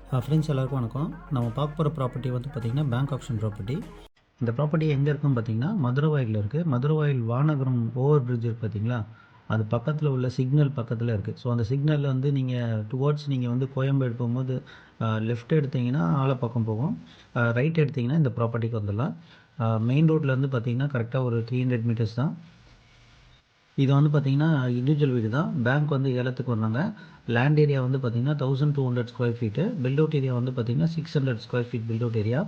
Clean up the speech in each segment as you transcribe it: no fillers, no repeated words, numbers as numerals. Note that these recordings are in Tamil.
ஃப்ரெண்ட்ஸ் எல்லாருக்கும் வணக்கம். நம்ம பார்க்க போகிற ப்ராப்பர்ட்டி வந்து பார்த்திங்கன்னா பேங்க் ஆப்ஷன் ப்ராப்பர்ட்டி. இந்த ப்ராப்பர்ட்டி எங்கே இருக்குன்னு பார்த்தீங்கன்னா மதுரவாயில் இருக்குது. மதுரவாயில் வானகரம் ஓவர் பிரிட்ஜ் இருக்குது பார்த்தீங்களா, அது பக்கத்தில் உள்ள சிக்னல் பக்கத்தில் இருக்குது. ஸோ அந்த சிக்னலில் வந்து நீங்கள் டுவோர்ட்ஸ் நீங்கள் வந்து கோயம்பேடு போகும்போது லெஃப்ட் எடுத்திங்கன்னா ஆலப்பக்கம் போகும், ரைட் எடுத்திங்கன்னா இந்த ப்ராப்பர்ட்டிக்கு வந்துடலாம். மெயின் ரோட்லேருந்து பார்த்தீங்கன்னா கரெக்டாக ஒரு 300 மீட்டர்ஸ் தான். இது வந்து பார்த்திங்கன்னா இண்டிவிஜுவல் வீடு தான். பேங்க் வந்து ஏலத்துக்கு வந்தாங்க. லேண்ட் ஏரியா வந்து பார்த்திங்கன்னா 1200 square feet. Built out area வந்து பார்த்திங்கன்னா 600 square feet built out area.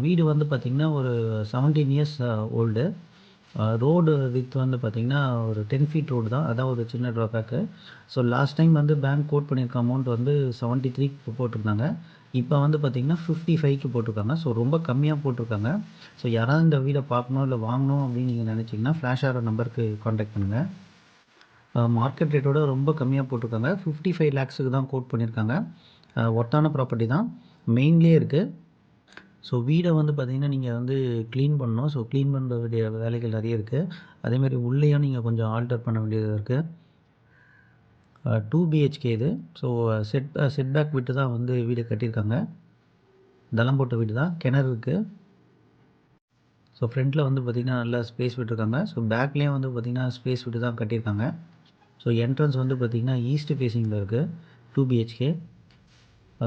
வீடு வந்து பார்த்திங்கன்னா ஒரு 17 இயர்ஸ் ஓல்டு. ரோடு வித் வந்து பார்த்திங்கன்னா ஒரு 10 ஃபீட் ரோடு தான். அதான் ஒரு சின்ன ட்ராபேக்கு. ஸோ லாஸ்ட் டைம் வந்து பேங்க் கோட் பண்ணியிருக்க அமௌண்ட் வந்து 73க்கு போட்டிருந்தாங்க. இப்போ வந்து பார்த்திங்கன்னா 55க்கு போட்டிருக்காங்க. ஸோ ரொம்ப கம்மியாக போட்டிருக்காங்க. ஸோ யாராவது இந்த வீடை பார்க்கணும் இல்லை வாங்கணும் அப்படின்னு நீங்கள் நினச்சிங்கன்னா ஃப்ளாஷ் ஆகிற நம்பருக்கு காண்டாக்ட் பண்ணுங்கள். மார்க்கெட் ரேட்டோட ரொம்ப கம்மியாக போட்டிருக்காங்க. 55 லேக்ஸுக்கு தான் கோட் பண்ணியிருக்காங்க. ஒர்த்தான ப்ராப்பர்ட்டி தான், மெயின்லேயே இருக்குது. ஸோ வீடை வந்து பார்த்திங்கன்னா நீங்கள் வந்து க்ளீன் பண்ணணும். ஸோ க்ளீன் பண்ணுற வேண்டிய வேலைகள் நிறைய இருக்குது. அதேமாதிரி உள்ளேயும் நீங்கள் கொஞ்சம் ஆல்டர் பண்ண வேண்டியது இருக்குது. 2 பிஹெச்கே இது. ஸோ செட் பேக் விட்டு தான் வந்து வீடு கட்டியிருக்காங்க. தளம் போட்ட வீடு தான், கிணறு இருக்குது. ஸோ ஃப்ரண்ட்டில் வந்து பார்த்திங்கன்னா நல்லா ஸ்பேஸ் விட்டுருக்காங்க. ஸோ பேக்லேயும் வந்து பார்த்திங்கன்னா ஸ்பேஸ் விட்டு தான் கட்டியிருக்காங்க. ஸோ என்ட்ரன்ஸ் வந்து பார்த்திங்கன்னா ஈஸ்ட் ஃபேஸிங்கில் இருக்குது. 2 பிஹெச்கே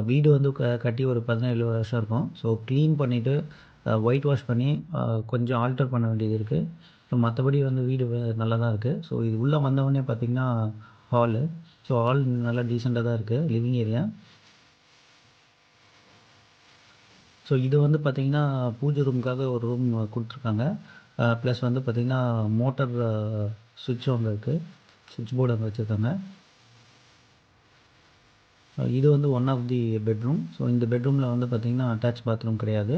வீடு வந்து கட்டி ஒரு 17 வருஷம் இருக்கும். ஸோ க்ளீன் பண்ணிவிட்டு ஒயிட் வாஷ் பண்ணி கொஞ்சம் ஆல்டர் பண்ண வேண்டியது இருக்குது. ஸோ மற்றபடி வந்து வீடு நல்லா தான் இருக்குது. ஸோ இது உள்ளே வந்தவொடனே பார்த்திங்கன்னா ஹாலு. ஸோ ஹால் நல்லா டீசெண்டாக தான் இருக்குது. Living area. ஸோ இது வந்து பார்த்திங்கன்னா பூஜை ரூமுக்காக ஒரு ரூம் கொடுத்துருக்காங்க. ப்ளஸ் வந்து பார்த்திங்கன்னா மோட்டர் சுவிட்சும் அங்கே இருக்குது. சுவிட்ச் போர்டு அங்கே வச்சுருக்காங்க. இது வந்து one of the bedroom. So இந்த பெட்ரூமில் வந்து பார்த்திங்கன்னா அட்டாச் பாத்ரூம் கிடையாது.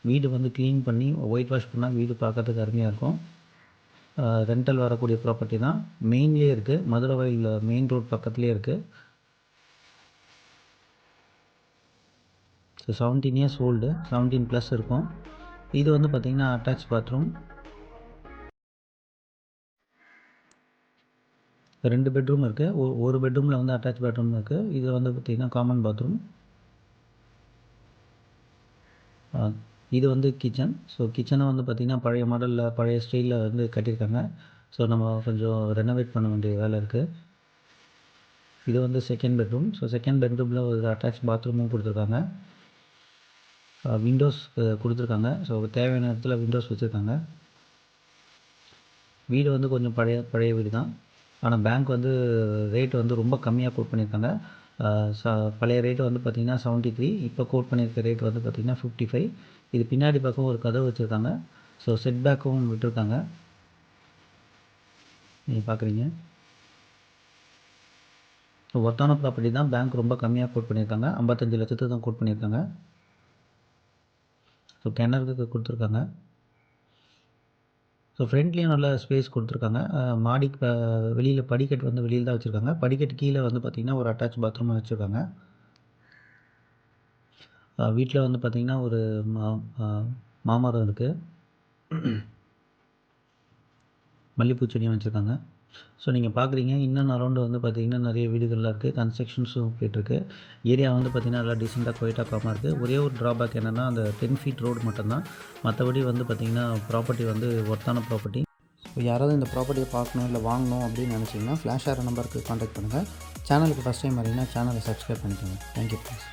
வீடு வந்து க்ளீன் பண்ணி ஒயிட் வாஷ் பண்ணால் வீடு பார்க்கறதுக்கு அருமையாக இருக்கும். ரெண்டல் வரக்கூடிய ப்ராப்பர்ட்டி தான், மெயின்லேயே இருக்குது. மதுரவாயில் மெயின் ரோட் பக்கத்துலேயே இருக்குது. ஸோ 17 இயர்ஸ் ஓல்டு, 17+ இருக்கும். இது வந்து பார்த்திங்கன்னா அட்டாச் பாத்ரூம். 2 பெட்ரூம் இருக்குது. ஒரு பெட்ரூமில் வந்து அட்டாச் பாத்ரூம் இருக்குது. இது வந்து பார்த்திங்கன்னா காமன் பாத்ரூம். இது வந்து கிச்சன். ஸோ கிச்சனை வந்து பார்த்திங்கன்னா பழைய மாடலில் பழைய ஸ்டைலில் வந்து கட்டியிருக்காங்க. ஸோ நம்ம கொஞ்சம் ரெனோவேட் பண்ண வேண்டிய வேலை இருக்குது. இது வந்து செகண்ட் பெட்ரூம். ஸோ செகண்ட் பெட்ரூமில் ஒரு அட்டாச் பாத்ரூமும் கொடுத்துருக்காங்க. விண்டோஸ் கொடுத்துருக்காங்க. ஸோ தேவையான இடத்துல விண்டோஸ் வச்சுருக்காங்க. வீடு வந்து கொஞ்சம் பழைய வீடு தான். ஆனால் பேங்க் வந்து ரேட் வந்து ரொம்ப கம்மியாக கோட் பண்ணியிருக்காங்க. பழைய ரேட்டு வந்து பார்த்திங்கன்னா 73. இப்போ கோட் பண்ணியிருக்க ரேட் வந்து பார்த்திங்கன்னா 55. இது பின்னாடி பக்கம் ஒரு கதவு வச்சுருக்காங்க. ஸோ செட் பேக்கும் விட்டுருக்காங்க, நீங்கள் பார்க்குறீங்க. ஸோ ஒர்த்தான ப்ராப்பர்ட்டி தான். பேங்க் ரொம்ப கம்மியாக கோட் பண்ணியிருக்காங்க. 55 லட்சத்துக்கு தான் கோட் பண்ணியிருக்காங்க. ஸோ கிணறுக்கு கொடுத்துருக்காங்க. ஸோ ஃப்ரண்ட்லேயும் நல்லா ஸ்பேஸ் கொடுத்துருக்காங்க. மாடிக்கு வெளியில் படிக்கட்டு வந்து வெளியில் தான் வச்சுருக்காங்க. படிக்கட்டு கீழே வந்து பார்த்திங்கன்னா ஒரு அட்டாச் பாத்ரூம் வச்சுருக்காங்க. வீட்டில் வந்து பார்த்திங்கன்னா ஒரு மாமரம் இருக்குது. மல்லிகைப்பூ செடியும் வச்சுருக்காங்க. ஸோ நீங்கள் பார்க்குறீங்க, இன்னும் அரௌண்டு வந்து பார்த்திங்கன்னா நிறைய வீடுகள்லாம் இருக்குது. கன்ஸ்ட்ரக்ஷன்ஸும் போய்ட்டுருக்கு. ஏரியா வந்து பார்த்திங்கன்னா நல்லா டீசெண்டாக குவைட்டாக காமாக இருக்குது. ஒரே ஒரு ட்ராபேக் என்னென்னா அந்த 10 ஃபீட் ரோடு மட்டும்தான். மற்றபடி வந்து பார்த்திங்கன்னா ப்ராப்பர்ட்டி வந்து ஒர்த்தான ப்ராப்பர்ட்டி. ஸோ யாராவது இந்த ப்ராப்பர்ட்டியை பார்க்கணும் இல்லை வாங்கணும் அப்படின்னு நினச்சிங்கன்னா ஃப்ளாஷ் ஆகிற நம்பருக்கு காண்டாக்ட் பண்ணுங்கள். சேனலுக்கு ஃபஸ்ட் டைம் வரீங்கன்னா சேனலை சப்ஸ்கிரைப் பண்ணிக்கோங்க. Thank you please.